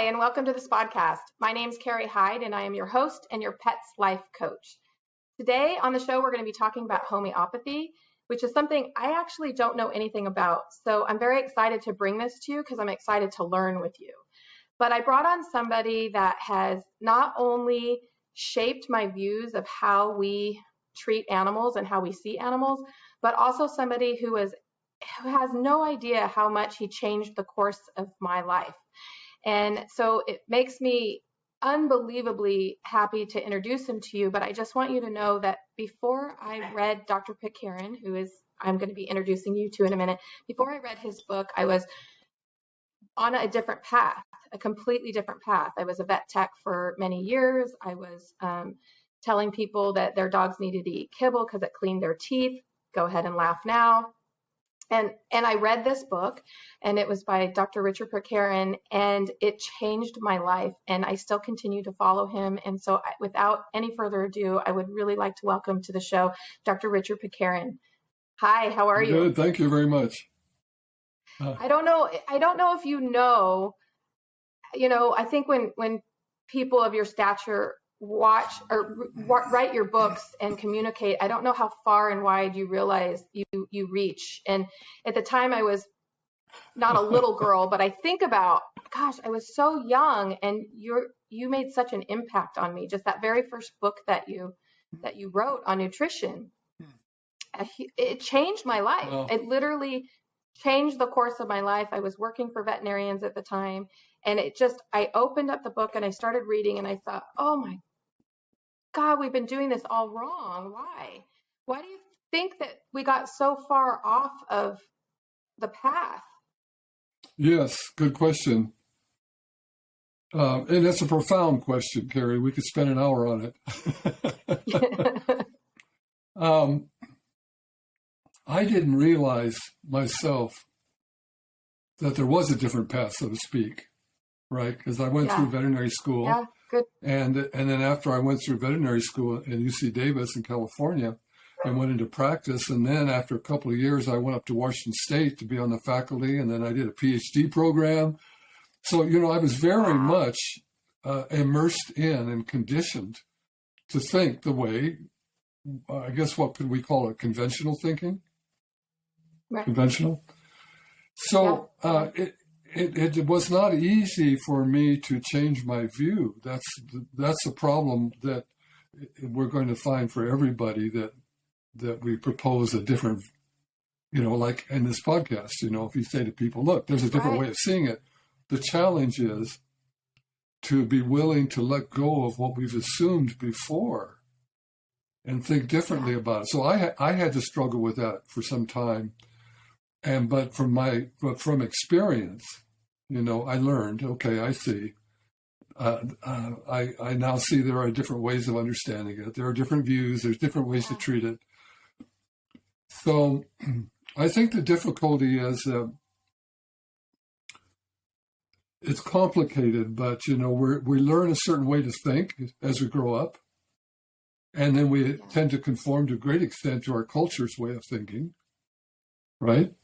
and welcome to the Spawdcast. My name's Carrie Hyde, and I am your host and your pet's life coach. Today on the show, we're going to be talking about homeopathy, which is something I actually don't know anything about. So I'm very excited to bring this to you because I'm excited to learn with you. But I brought on somebody that has not only shaped my views of how we treat animals and how we see animals, but also somebody who has no idea how much he changed the course of my life. And so it makes me unbelievably happy to introduce him to you, but I just want you to know that before I read Dr. Pitcairn, I'm going to be introducing you to in a minute, before I read his book, I was on a different path, a completely different path. I was a vet tech for many years. I was telling people that their dogs needed to eat kibble because it cleaned their teeth. Go ahead and laugh now. And I read this book, and it was by Dr. Richard Pitcairn, and it changed my life, and I still continue to follow him. And so without any further ado, I would really like to welcome to the show Dr. Richard Pitcairn. Hi, how are you? Good, thank you very much. I don't know if I think when people of your stature watch or write your books and communicate, I don't know how far and wide you realize you reach. And at the time I was not a little girl, but I think about, gosh, I was so young, and you made such an impact on me. Just that very first book that you wrote on nutrition, it changed my life. Wow. It literally changed the course of my life. I was working for veterinarians at the time, and I opened up the book and I started reading, and I thought, oh my God, we've been doing this all wrong. Why? Why do you think that we got so far off of the path? Yes, good question. And that's a profound question, Carrie. We could spend an hour on it. I didn't realize myself that there was a different path, so to speak, right? Because I went through veterinary school. Yeah, good. And then after I went through veterinary school in UC Davis in California, I went into practice. And then after a couple of years, I went up to Washington State to be on the faculty. And then I did a PhD program. So, I was very much immersed in and conditioned to think the way, I guess, what could we call it? Conventional thinking? Right. Conventional. So it was not easy for me to change my view. That's a problem that we're going to find for everybody, that we propose a different, like in this podcast, if you say to people, look, there's a different way of seeing it. The challenge is to be willing to let go of what we've assumed before and think differently about it. So I had to struggle with that for some time. But from experience, I learned, okay, I see. I now see there are different ways of understanding it. There are different views. There's different ways to treat it. So I think the difficulty is it's complicated, but, we learn a certain way to think as we grow up. And then we tend to conform to a great extent to our culture's way of thinking, right?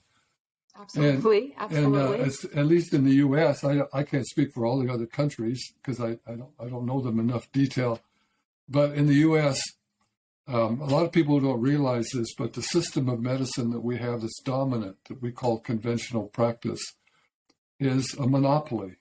Absolutely. And at least in the U.S., I can't speak for all the other countries because I don't know them enough detail. But in the U.S., a lot of people don't realize this, but the system of medicine that we have that's dominant, that we call conventional practice, is a monopoly.